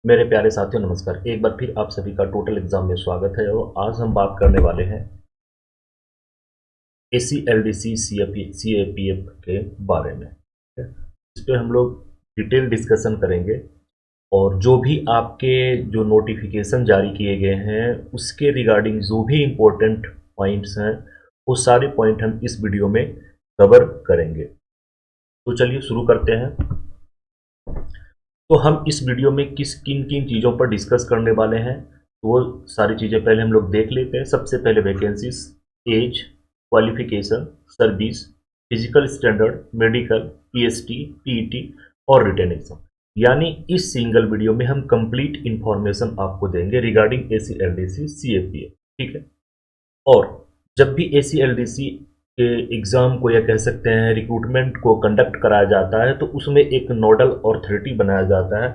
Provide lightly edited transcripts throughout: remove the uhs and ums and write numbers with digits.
मेरे प्यारे साथियों नमस्कार। एक बार फिर आप सभी का टोटल एग्जाम में स्वागत है और आज हम बात करने वाले हैं एसी एलडीसी सीएपीएफ के बारे में। इस पे हम लोग डिटेल डिस्कशन करेंगे और जो भी आपके जो नोटिफिकेशन जारी किए गए हैं उसके रिगार्डिंग जो भी इम्पोर्टेंट पॉइंट्स हैं वो सारे पॉइंट हम इस वीडियो में कवर करेंगे। तो चलिए शुरू करते हैं। तो हम इस वीडियो में किन किन चीज़ों पर डिस्कस करने वाले हैं तो वो सारी चीज़ें पहले हम लोग देख लेते हैं। सबसे पहले vacancies, age, qualification, service, physical standard, medical, PST, PET और रिटन एग्जाम। यानी इस सिंगल वीडियो में हम कंप्लीट इंफॉर्मेशन आपको देंगे रिगार्डिंग एसी एलडीसी सीएपीएफ। ठीक है। और जब भी एसी एलडीसी के एग्ज़ाम को या कह सकते हैं रिक्रूटमेंट को कंडक्ट कराया जाता है तो उसमें एक नोडल अथॉरिटी बनाया जाता है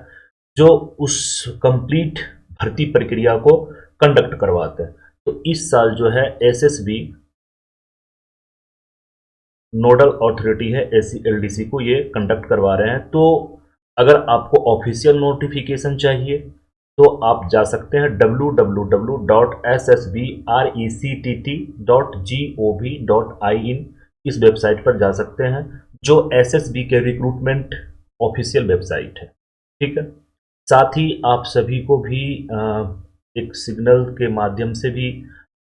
जो उस कंप्लीट भर्ती प्रक्रिया को कंडक्ट करवाता है। तो इस साल जो है एसएसबी नोडल अथॉरिटी है एसी एलडीसी को ये कंडक्ट करवा रहे हैं। तो अगर आपको ऑफिशियल नोटिफिकेशन चाहिए तो आप जा सकते हैं www.ssbrectt.gov.in इस वेबसाइट पर जा सकते हैं जो एसएसबी के रिक्रूटमेंट ऑफिशियल वेबसाइट है। ठीक है। साथ ही आप सभी को भी एक सिग्नल के माध्यम से भी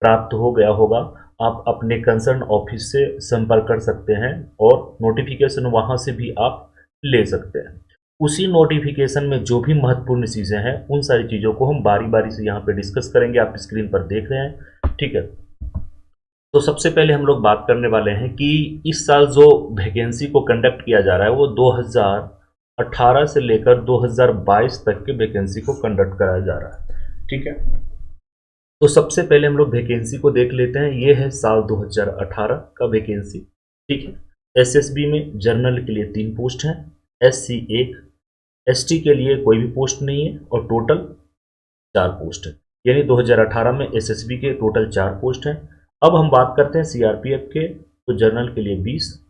प्राप्त हो गया होगा। आप अपने कंसर्न ऑफिस से संपर्क कर सकते हैं और नोटिफिकेशन वहां से भी आप ले सकते हैं। उसी नोटिफिकेशन में जो भी महत्वपूर्ण चीज़ें हैं उन सारी चीज़ों को हम बारी बारी से यहाँ पे डिस्कस करेंगे। आप स्क्रीन पर देख रहे हैं। ठीक है। तो सबसे पहले हम लोग बात करने वाले हैं कि इस साल जो वैकेंसी को कंडक्ट किया जा रहा है वो 2018 से लेकर 2022 तक के वैकेंसी को कंडक्ट कराया जा रहा है। ठीक है। तो सबसे पहले हम लोग वैकेंसी को देख लेते हैं। ये है साल 2018 का वैकेंसी। ठीक है। एसएसबी में जर्नल के लिए 3 पोस्ट हैं, एससी 1, एसटी के लिए कोई भी पोस्ट नहीं है और टोटल 4 पोस्ट है। यानी 2018 में एसएसबी के टोटल 4 पोस्ट हैं। अब हम बात करते हैं सीआरपीएफ के। तो जर्नल के लिए 20,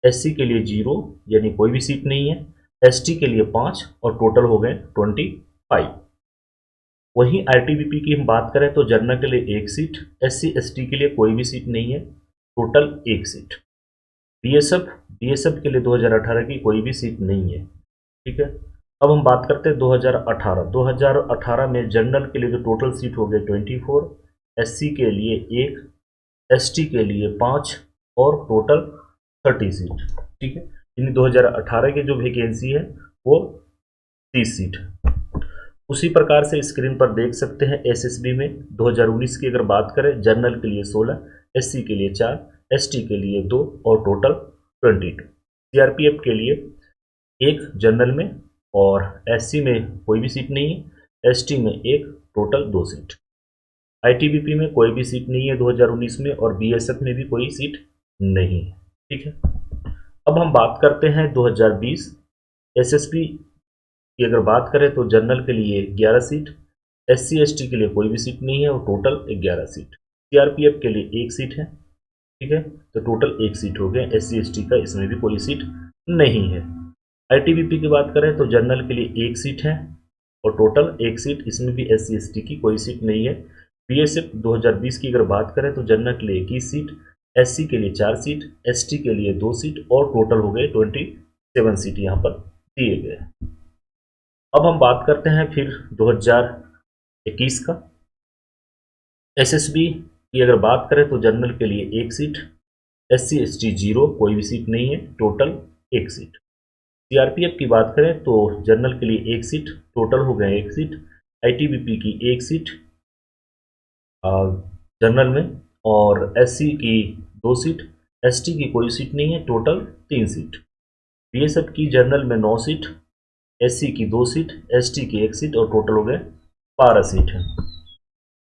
एससी के लिए 0 यानी कोई भी सीट नहीं है, एसटी के लिए 5 और टोटल हो गए 25। वहीं आईटीबीपी की हम बात करें तो जनरल के लिए 1 सीट, एससी एसटी के लिए कोई भी सीट नहीं है, टोटल 1 सीट। बीएसएफ बीएसएफ के लिए 2018 की कोई भी सीट नहीं है। ठीक है। अब हम बात करते हैं 2018 में जनरल के लिए जो टोटल सीट हो गए 24, एससी के लिए 1, एसटी के लिए 5 और टोटल 30 सीट। ठीक है। यानी 2018 की जो वैकेंसी है वो 30 सीट है। उसी प्रकार से स्क्रीन पर देख सकते हैं एसएसबी में 2019 की अगर बात करें जनरल के लिए 16, एससी के लिए 4, एसटी के लिए 2 और टोटल 22। सीआरपीएफ के लिए 1 जनरल में और एससी में कोई भी सीट नहीं है, एसटी में 1, टोटल 2 सीट। आईटीबीपी में कोई भी सीट नहीं है 2019 में और बीएसएफ में भी कोई सीट नहीं है। ठीक है। अब हम बात करते हैं 2020 एसएसबी की अगर बात करें तो जनरल के लिए 11 सीट, एससी एसटी के लिए कोई भी सीट नहीं है और टोटल 11 सीट। सीआरपीएफ के लिए 1 सीट है। ठीक है। तो टोटल 1 सीट हो गया। एससी एसटी का इसमें भी कोई सीट नहीं है। आईटीबीपी की बात करें तो जनरल के लिए 1 सीट है और टोटल 1 सीट, इसमें भी एससी एसटी की कोई सीट नहीं है। बीएसएफ 2020 की अगर बात करें तो जनरल के लिए 21 सीट, एससी के लिए 4 सीट, एसटी के लिए 2 सीट और टोटल हो गए 27 सीट यहाँ पर दिए गए। अब हम बात करते हैं फिर 2021 का। एसएसबी की अगर बात करें तो जनरल के लिए 1 सीट, एससी एसटी 0 कोई भी सीट नहीं है, टोटल 1 सीट। सीआरपीएफ की बात करें तो जनरल के लिए 1 सीट, टोटल हो गए 1 सीट। आईटीबीपी की 1 सीट जनरल में और एससी की 2 सीट, एसटी की कोई सीट नहीं है, टोटल 3 सीट। बीएसएफ की जनरल में 9 सीट, एससी की 2 सीट, एसटी की 1 सीट और टोटल हो गए 12 सीट है।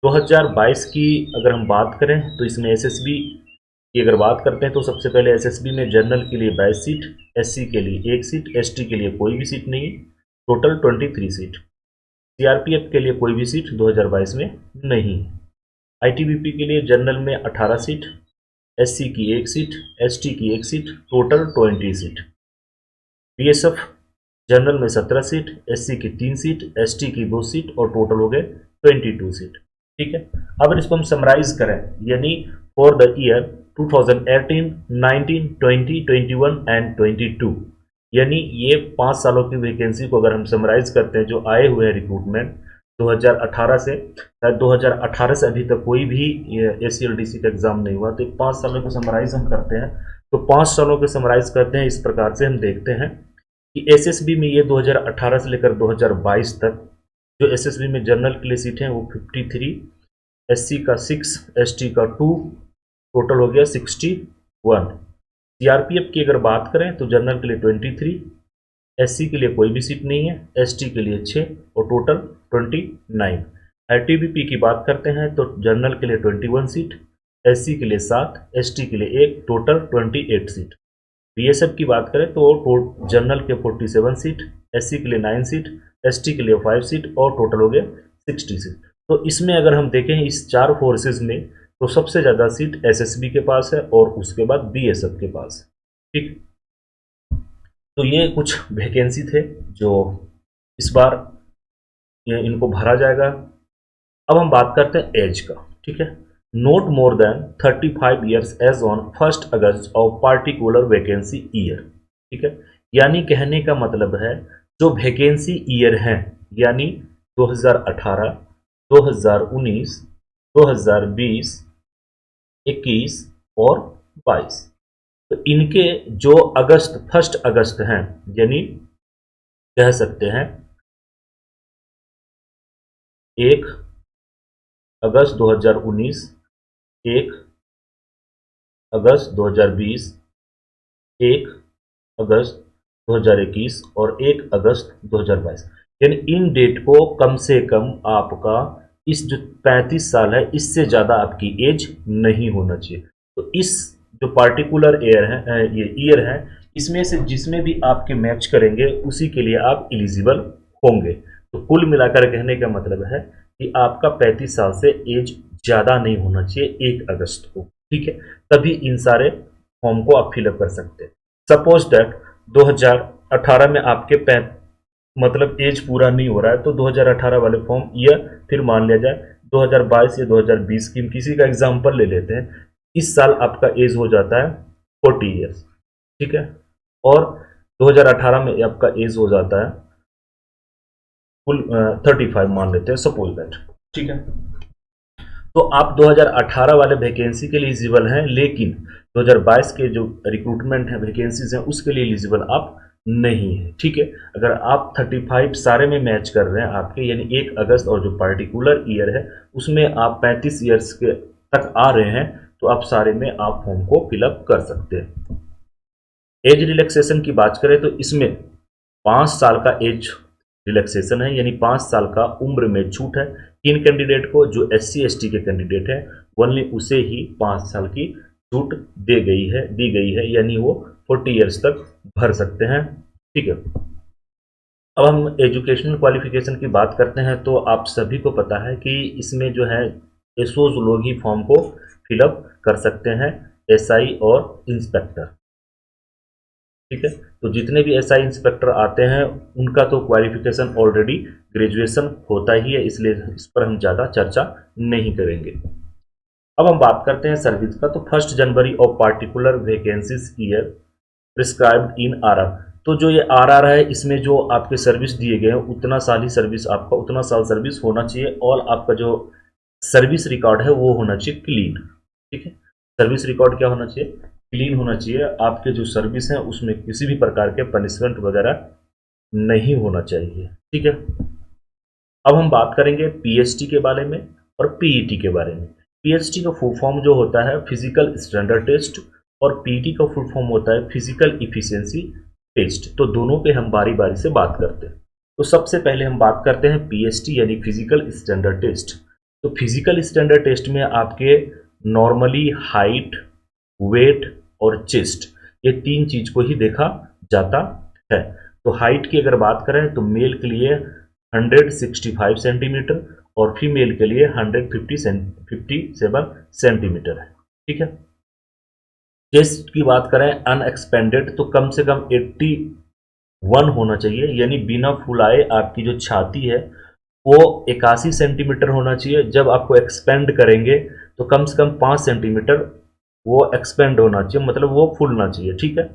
2022 की अगर हम बात करें तो इसमें एसएसबी की अगर बात करते हैं तो सबसे पहले एसएसबी में जनरल के लिए 22 सीट, एससी के लिए 1 सीट, एसटी के लिए कोई भी सीट नहीं है, टोटल 23 सीट। सीआरपीएफ के लिए कोई भी सीट 2022 में नहीं है। आईटीबीपी के लिए जनरल में 18 सीट, एससी की 1 सीट, एसटी की 1 seat, total 20 seat. BSF general में 17 सीट, एससी की 3 सीट, एसटी की 2 सीट और टोटल हो गए 22 सीट। ठीक है, अब इसको हम समराइज करें, यानी फॉर द ईयर 2018, 19, 20, 21 एंड 22, यानी ये 5 सालों की वैकेंसी को अगर हम समराइज करते हैं जो आए हुए हैं रिक्रूटमेंट 2018 से, 2018 से अभी तक कोई भी एसीएलडीसी का एग्जाम नहीं हुआ, तो 5 सालों को समराइज हम करते हैं। तो 5 सालों को समराइज करते हैं, इस प्रकार से हम देखते हैं कि एसएसबी में ये 2018 से लेकर 2022 तक जो एसएसबी में जनरल के लिए सीट हैं वो 53, एससी का 6, एसटी का 2, टोटल हो गया 61। सीआरपीएफ की अगर बात करें तो जनरल के लिए 23, एससी के लिए कोई भी सीट नहीं है, एसटी के लिए 6 और टोटल 29। आईटीबीपी की बात करते हैं तो जनरल के लिए 21 सीट, एससी के लिए 7, एसटी के लिए 1, टोटल 28 सीट। बीएसएफ की बात करें तो जनरल के 47 सीट, एससी के लिए 9 सीट, एसटी के लिए 5 सीट और टोटल हो गया 60 सीट। तो इसमें अगर हम देखें इस 4 फोर्सेज में तो सबसे ज़्यादा सीट एसएसबी के पास है और उसके बाद बीएसएफ के पास। ठीक, तो ये कुछ वैकेंसी थे जो इस बार ये इनको भरा जाएगा। अब हम बात करते हैं एज का। ठीक है, not more than 35 years age on 1 August of particular vacancy year. ठीक है, यानी कहने का मतलब है जो वैकेंसी ईयर है, यानी 2018, 2019, 2020, 21 और 22, तो इनके जो 1 अगस्त हैं, यानी कह सकते हैं 1 अगस्त 2019, 1 अगस्त 2020, 1 अगस्त 2021 और 1 अगस्त 2022, यानी इन डेट को कम से कम आपका इस जो 35 साल है इससे ज़्यादा आपकी एज नहीं होना चाहिए। तो इस जो पार्टिकुलर ईयर है, ये ईयर है, इसमें से जिसमें भी आपके मैच करेंगे उसी के लिए आप एलिजिबल होंगे। तो कुल मिलाकर कहने का मतलब है कि आपका 35 साल से एज ज़्यादा नहीं होना चाहिए 1 अगस्त को। ठीक है, तभी इन सारे फॉर्म को आप फिलअप कर सकते हैं। सपोज दैट 2018 में आपके मतलब एज पूरा नहीं हो रहा है, तो 2018 वाले फॉर्म या फिर मान लिया जाए 2022 या 2020 की, किसी का एग्जाम्पल ले लेते हैं, इस साल आपका एज हो जाता है 40 ईयर्स। ठीक है, और 2018 में आपका एज हो जाता है फुल 35 मान लेते हैं सपोज दैट। ठीक है, तो आप 2018 वाले वैकेंसी के लिए एलिजिबल हैं, लेकिन 2022 के जो रिक्रूटमेंट है वैकेंसीज हैं उसके लिए एलिजिबल आप नहीं है। ठीक है, अगर आप 35 सारे में मैच कर रहे हैं आपके, यानी 1 अगस्त और जो पार्टिकुलर ईयर है उसमें आप 35 ईयर्स के तक आ रहे हैं, तो आप सारे में आप फॉर्म को फिलअप कर सकते हैं। एज रिलैक्सेशन की बात करें तो इसमें 5 साल का एज रिलैक्सेशन है, यानी 5 साल का उम्र में छूट है। किन कैंडिडेट को? जो SC ST के कैंडिडेट हैं ओनली उसे ही 5 साल की छूट दी गई है, यानी वो 40 ईयर्स तक भर सकते हैं। ठीक है, अब हम एजुकेशनल क्वालिफिकेशन की बात करते हैं तो आप सभी को पता है कि इसमें जो है एसओज लोग ही फॉर्म को फिलअप कर सकते हैं, SI और इंस्पेक्टर। ठीक है, तो जितने भी SI इंस्पेक्टर आते हैं उनका तो क्वालिफिकेशन ऑलरेडी ग्रेजुएशन होता ही है, इसलिए इस पर हम ज़्यादा चर्चा नहीं करेंगे। अब हम बात करते हैं सर्विस का, तो 1 January of particular vacancies year prescribed in RR। तो जो ये RR है इसमें जो आपके सर्विस दिए गए हैं उतना साल ही सर्विस, आपका उतना साल सर्विस होना चाहिए, और आपका जो सर्विस रिकॉर्ड है वो होना चाहिए क्लीन। ठीक है, सर्विस रिकॉर्ड क्या होना चाहिए? क्लीन होना चाहिए। आपके जो सर्विस है उसमें किसी भी प्रकार के पनिशमेंट वगैरह नहीं होना चाहिए। ठीक है, अब हम बात करेंगे पीएसटी के बारे में और पीईटी के बारे में। पीएसटी का फुल फॉर्म जो होता है फिजिकल स्टैंडर्ड टेस्ट, और पीईटी का फुल फॉर्म होता है फिजिकल इफिशिएंसी टेस्ट। तो दोनों पे हम बारी बारी से बात करते हैं। तो सबसे पहले हम बात करते हैं पीएसटी यानी फिजिकल स्टैंडर्ड टेस्ट। तो फिजिकल स्टैंडर्ड टेस्ट में आपके नॉर्मली हाइट, वेट और चेस्ट, ये 3 चीज को ही देखा जाता है। तो हाइट की अगर बात करें तो मेल के लिए 165 सेंटीमीटर और फीमेल के लिए 157 सेंटीमीटर है। ठीक है, चेस्ट की बात करें अनएक्सपेंडेड तो कम से कम 80 1 होना चाहिए, यानी बिना फुलाए आपकी जो छाती है वो 81 सेंटीमीटर होना चाहिए। जब आपको एक्सपेंड करेंगे तो कम से कम 5 सेंटीमीटर वो एक्सपेंड होना चाहिए, मतलब वो फूलना चाहिए, ठीक है।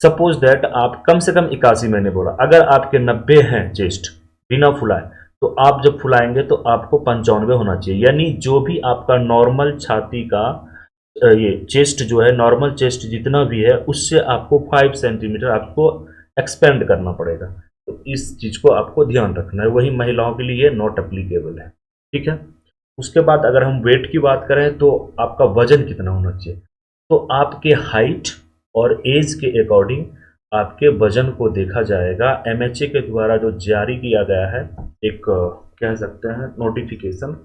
सपोज दैट आप कम से कम 81 मैंने बोला, अगर आपके 90 हैं चेस्ट बिना फुलाए, तो आप जब फुलाएंगे तो आपको 95 होना चाहिए, यानी जो भी आपका नॉर्मल छाती का ये चेस्ट जो है, नॉर्मल चेस्ट जितना भी है उससे आपको 5 सेंटीमीटर आपको एक्सपेंड करना पड़ेगा। तो इस चीज को आपको ध्यान रखना है, वही महिलाओं के लिए नॉट एप्लीकेबल है, ठीक है। उसके बाद अगर हम वेट की बात करें तो आपका वजन कितना होना चाहिए, तो आपके हाइट और एज के अकॉर्डिंग आपके वजन को देखा जाएगा। एमएचए के द्वारा जो जारी किया गया है एक कह सकते हैं नोटिफिकेशन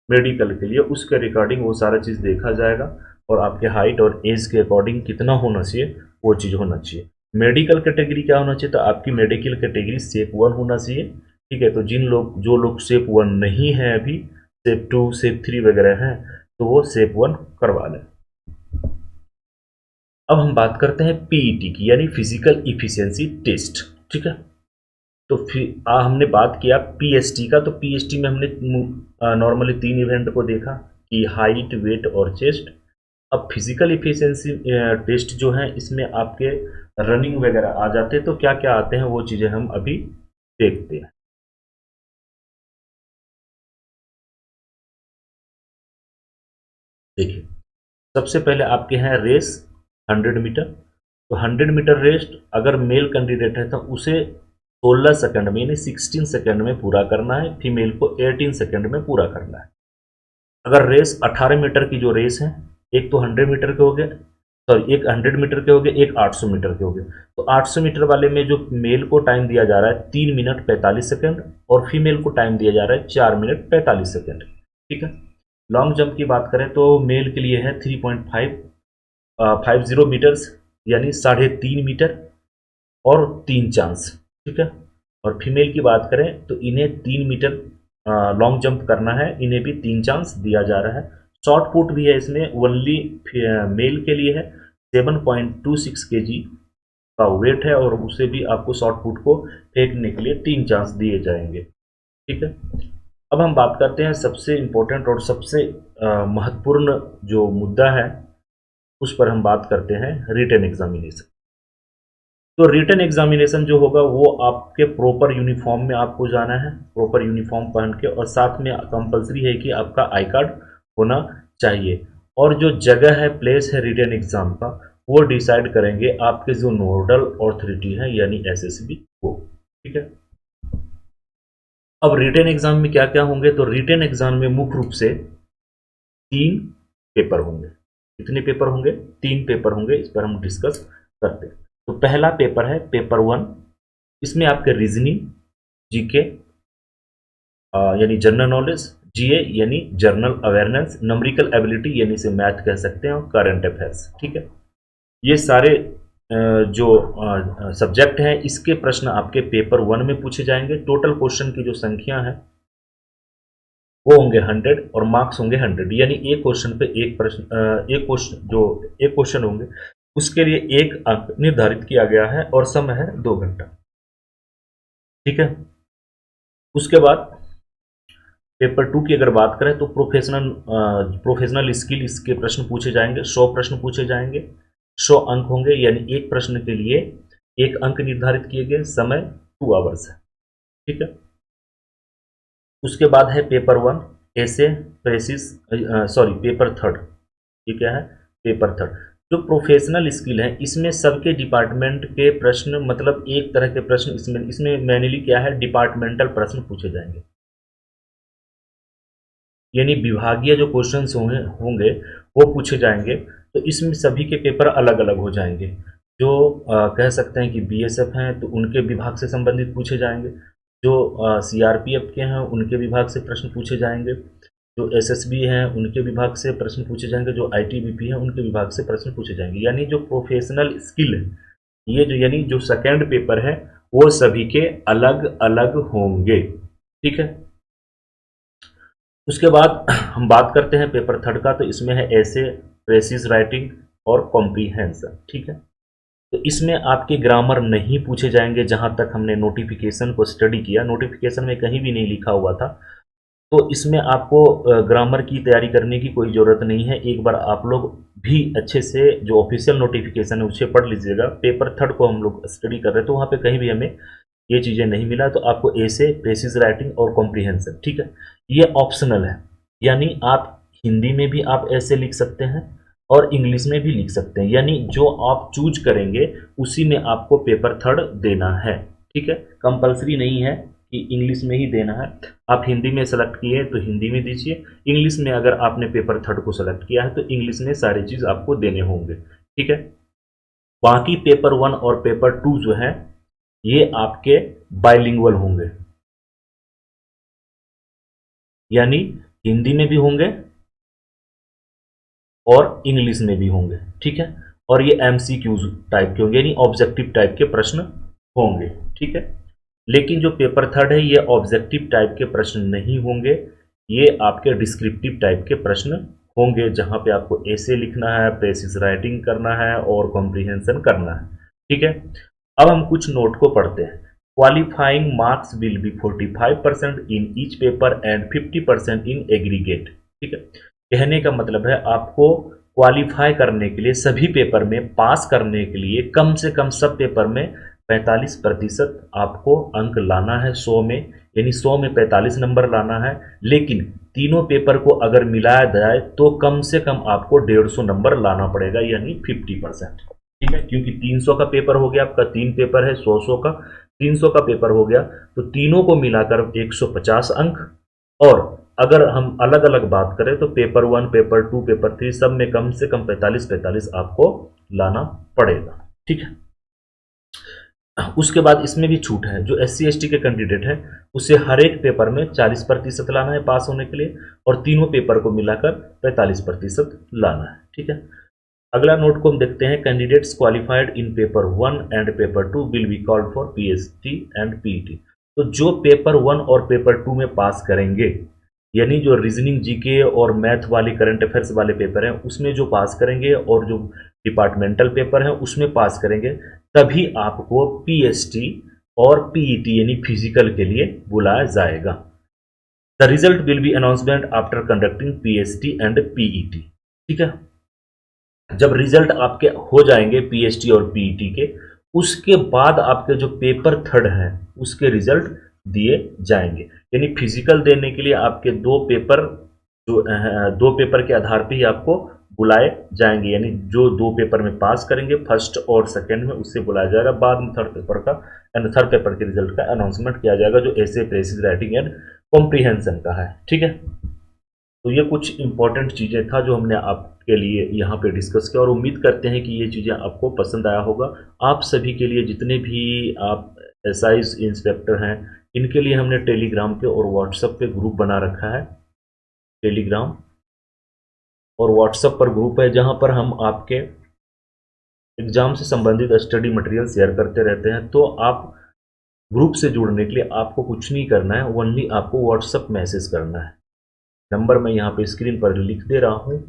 मेडिकल के लिए, उसके रिगार्डिंग वो सारा चीज़ देखा जाएगा और आपके हाइट और एज के अकॉर्डिंग कितना होना चाहिए वो चीज़ होना चाहिए। मेडिकल कैटेगरी क्या होना चाहिए, तो आपकी मेडिकल कैटेगरी सेप 1 होना चाहिए, ठीक है। तो जो लोग सेप 1 नहीं है अभी, सेप 2 सेप 3 वगैरह हैं, तो वो सेप 1 करवा लें। अब हम बात करते हैं पीईटी की, यानी फिजिकल इफिशियंसी टेस्ट, ठीक है। तो फिर हमने बात किया पीएसटी का, तो पीएसटी में हमने नॉर्मली 3 इवेंट को देखा कि हाइट, वेट और चेस्ट। अब फिजिकल इफिशियंसी टेस्ट जो है इसमें आपके रनिंग वगैरह आ जाते हैं, तो क्या क्या आते हैं वो चीज़ें हम अभी देखते हैं। देखिए, सबसे पहले आपके हैं रेस 100 मीटर। तो 100 मीटर रेस अगर मेल कैंडिडेट है तो उसे 16 सेकंड में यानी 16 सेकंड में पूरा करना है, फीमेल को 18 सेकंड में पूरा करना है। अगर रेस 18 मीटर की जो रेस है, एक तो 100 मीटर के हो गए, सॉरी एक 100 मीटर के हो गए, एक 800 मीटर के हो गए। तो 800 मीटर वाले में जो मेल को टाइम दिया जा रहा है 3 मिनट 45 सेकंड और फीमेल को टाइम दिया जा रहा है 4 मिनट 45 सेकंड, ठीक है। लॉन्ग जंप की बात करें तो मेल के लिए है 3.50 मीटर्स, यानी 3.5 मीटर और 3 चांस, ठीक है। और फीमेल की बात करें तो इन्हें 3 मीटर लॉन्ग जंप करना है, इन्हें भी 3 चांस दिया जा रहा है। शॉर्ट पुट भी है इसमें, ओनली मेल के लिए है। 7.26 केजी का वेट है और उसे भी आपको शॉर्ट पुट को फेंकने के लिए 3 चांस दिए जाएंगे, ठीक है। अब हम बात करते हैं सबसे इम्पोर्टेंट और सबसे महत्वपूर्ण जो मुद्दा है उस पर हम बात करते हैं रिटन एग्जामिनेशन। तो रिटन एग्जामिनेशन जो होगा वो आपके प्रॉपर यूनिफॉर्म में आपको जाना है, प्रॉपर यूनिफॉर्म पहन के, और साथ में कंपलसरी है कि आपका आई कार्ड होना चाहिए। और जो जगह है, प्लेस है रिटन एग्जाम का, वो डिसाइड करेंगे आपके जो नोडल अथॉरिटी है यानी एसएसबी वो, ठीक है। अब रिटन एग्जाम में क्या क्या होंगे, तो रिटन एग्जाम में मुख्य रूप से 3 पेपर होंगे। कितने पेपर होंगे, 3 पेपर होंगे, इस पर हम डिस्कस करते हैं। तो पहला पेपर है पेपर 1, इसमें आपके रीजनिंग, जीके यानी जनरल नॉलेज, जीए यानी जनरल अवेयरनेस, न्यूमेरिकल एबिलिटी यानी से मैथ कह सकते हैं, और करंट अफेयर्स, ठीक है। ये सारे जो सब्जेक्ट हैं इसके प्रश्न आपके पेपर 1 में पूछे जाएंगे। टोटल क्वेश्चन की जो संख्या है वो होंगे 100 और मार्क्स होंगे 100, यानी एक क्वेश्चन पे एक प्रश्न, एक क्वेश्चन होंगे उसके लिए 1 अंक निर्धारित किया गया है और समय है 2 घंटा, ठीक है। उसके बाद पेपर 2 की अगर बात करें तो प्रोफेशनल स्किल, इसके प्रश्न पूछे जाएंगे, 100 प्रश्न पूछे जाएंगे, 100 अंक होंगे, यानी एक प्रश्न के लिए 1 अंक निर्धारित किए गए, समय 2 आवर्स है, ठीक है। उसके बाद है पेपर 1 ऐसे प्रेसिस, सॉरी पेपर 3, ये क्या है, पेपर 3। जो प्रोफेशनल स्किल है इसमें सबके डिपार्टमेंट के प्रश्न, मतलब एक तरह के प्रश्न इसमें इसमें मैनुअली क्या है, डिपार्टमेंटल प्रश्न पूछे जाएंगे, यानी विभागीय जो क्वेश्चंस होंगे होंगे वो पूछे जाएंगे। तो इसमें सभी के पेपर अलग अलग हो जाएंगे। जो कह सकते हैं कि बीएसएफ हैं तो उनके विभाग से संबंधित पूछे जाएंगे, जो सीआरपीएफ के हैं उनके विभाग से प्रश्न पूछे जाएंगे, जो एसएसबी हैं उनके विभाग से प्रश्न पूछे जाएंगे, जो आईटीबीपी हैं उनके विभाग से प्रश्न पूछे जाएंगे। यानी जो प्रोफेशनल स्किल है, ये जो यानी जो सेकेंड पेपर है वो सभी के अलग अलग होंगे, ठीक है। उसके बाद हम बात करते हैं पेपर 3 का, तो इसमें है ऐसे, प्रेसिस राइटिंग और कॉम्प्रीहेंशन, ठीक है। तो इसमें आपके ग्रामर नहीं पूछे जाएंगे, जहां तक हमने नोटिफिकेशन को स्टडी किया। नोटिफिकेशन में कहीं भी नहीं लिखा हुआ था, तो इसमें आपको ग्रामर की तैयारी करने की कोई ज़रूरत नहीं है। एक बार आप लोग भी अच्छे से जो ऑफिशियल नोटिफिकेशन है उसे पढ़ लीजिएगा। पेपर थर्ड को हम लोग स्टडी कर रहे हैं, तो वहाँ पे कहीं भी हमें ये चीज़ें नहीं मिला। तो आपको ऐसे प्रेसिज राइटिंग और कॉम्प्रीहेंशन, ठीक है, ये ऑप्शनल है, यानी आप हिंदी में भी आप ऐसे लिख सकते हैं और इंग्लिश में भी लिख सकते हैं, यानी जो आप चूज करेंगे उसी में आपको पेपर थर्ड देना है, ठीक है। कंपलसरी नहीं है कि इंग्लिश में ही देना है। आप हिंदी में सेलेक्ट किए तो हिंदी में दीजिए, इंग्लिश में अगर आपने पेपर थर्ड को सेलेक्ट किया है तो इंग्लिश में सारी चीज़ आपको देने होंगे, ठीक है। बाकी पेपर वन और पेपर टू जो है ये आपके बाइलिंगुअल होंगे, यानी हिंदी में भी होंगे और इंग्लिश में भी होंगे, ठीक है। और ये एमसीक्यूज टाइप के होंगे, यानी ऑब्जेक्टिव टाइप के प्रश्न होंगे, ठीक है। लेकिन जो पेपर थर्ड है ये ऑब्जेक्टिव टाइप के प्रश्न नहीं होंगे, ये आपके डिस्क्रिप्टिव टाइप के प्रश्न होंगे, जहां पे आपको ऐसे लिखना है, प्रेसिज राइटिंग करना है और कॉम्प्रीहेंशन करना है, ठीक है। अब हम कुछ नोट को पढ़ते हैं। Qualifying marks will be 45% in each paper and 50% in aggregate, ठीक है। कहने का मतलब है आपको क्वालिफाई करने के लिए, सभी पेपर में पास करने के लिए कम से कम सब पेपर में 45% आपको अंक लाना है 100 में, यानी 100 में 45 नंबर लाना है। लेकिन तीनों पेपर को अगर मिलाया जाए तो कम से कम आपको 150 नंबर लाना पड़ेगा, यानी 50%, ठीक है। क्योंकि 300 का पेपर हो गया आपका, 3 पेपर है 100 का, 300 का पेपर हो गया, तो तीनों को मिलाकर 150 अंक। और अगर हम अलग अलग बात करें तो paper one, paper two, paper three सब में कम से कम 45-45 आपको लाना पड़ेगा, ठीक है। उसके बाद इसमें भी छूट है, जो SC ST के कैंडिडेट हैं उसे हर एक पेपर में 40% लाना है पास होने के लिए, और तीनों पेपर को मिलाकर 45% लाना है, ठीक है। अगला नोट को हम देखते हैं। Candidates qualified in paper one and paper two will be called for PST and PET। तो जो पेपर वन और पेपर टू में पास करेंगे, यानी जो रीजनिंग, जीके और मैथ वाले करंट अफेयर्स वाले पेपर हैं उसमें जो पास करेंगे और जो डिपार्टमेंटल पेपर हैं उसमें पास करेंगे, तभी आपको PST और PET यानी फिजिकल के लिए बुलाया जाएगा। The result will be announcement after conducting PST and PET, ठीक है। जब रिजल्ट आपके हो जाएंगे PST और PET के, उसके बाद आपके जो पेपर थर्ड हैं उसके रिजल्ट दिए जाएंगे। यानी फिजिकल देने के लिए आपके दो पेपर, जो दो पेपर के आधार पे ही आपको बुलाए जाएंगे, यानी जो दो पेपर में पास करेंगे फर्स्ट और सेकंड में उससे बुलाया जाएगा। बाद में थर्ड पेपर के रिजल्ट का अनाउंसमेंट किया जाएगा, जो ऐसे प्रेसिज राइटिंग एंड कॉम्प्रीहेंशन का है, ठीक है। तो ये कुछ इंपॉर्टेंट चीज़ें था जो हमने आपके लिए यहाँ पे डिस्कस किया, और उम्मीद करते हैं कि ये चीज़ें आपको पसंद आया होगा। आप सभी के लिए, जितने भी आप SI इंस्पेक्टर हैं, इनके लिए हमने टेलीग्राम पे और व्हाट्सएप पे ग्रुप बना रखा है। टेलीग्राम और व्हाट्सएप पर ग्रुप है जहाँ पर हम आपके एग्जाम से संबंधित स्टडी मटेरियल शेयर करते रहते हैं। तो आप ग्रुप से जुड़ने के लिए आपको कुछ नहीं करना है, ओनली आपको व्हाट्सएप मैसेज करना है। नंबर मैं यहाँ पे स्क्रीन पर लिख दे रहा हूँ,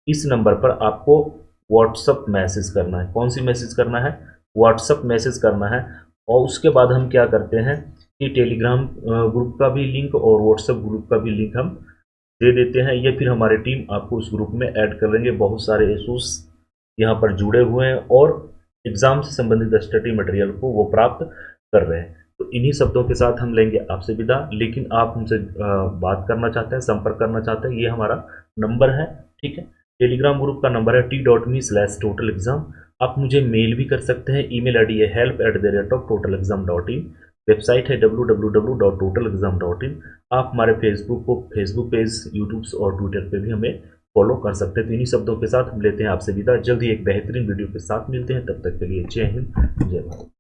इस नंबर पर आपको व्हाट्सएप मैसेज करना है। कौन सी मैसेज करना है? व्हाट्सएप मैसेज करना है। और उसके बाद हम क्या करते हैं कि टेलीग्राम ग्रुप का भी लिंक और व्हाट्सएप ग्रुप का भी लिंक हम दे देते हैं। ये फिर हमारी टीम आपको उस ग्रुप में ऐड कर लेंगे। बहुत सारे एसोस यहाँ पर जुड़े हुए हैं और एग्जाम से संबंधित स्टडी मटेरियल को वो प्राप्त कर रहे हैं। तो इन्हीं शब्दों के साथ हम लेंगे आपसे विदा। लेकिन आप हमसे बात करना चाहते हैं, संपर्क करना चाहते हैं, ये हमारा नंबर है, ठीक है। टेलीग्राम ग्रुप का नंबर है t.me/totalexam। आप मुझे मेल भी कर सकते हैं। ईमेल आईडी है help@totalexam.in। वेबसाइट है www.totalexam.in। आप हमारे फेसबुक पेज, यूट्यूब और ट्विटर पे भी हमें फॉलो कर सकते हैं। तो इन्हीं शब्दों के साथ हम लेते हैं आपसे विदा। जल्द ही एक बेहतरीन वीडियो के साथ मिलते हैं। तब तक के लिए जय हिंद, जय भारत।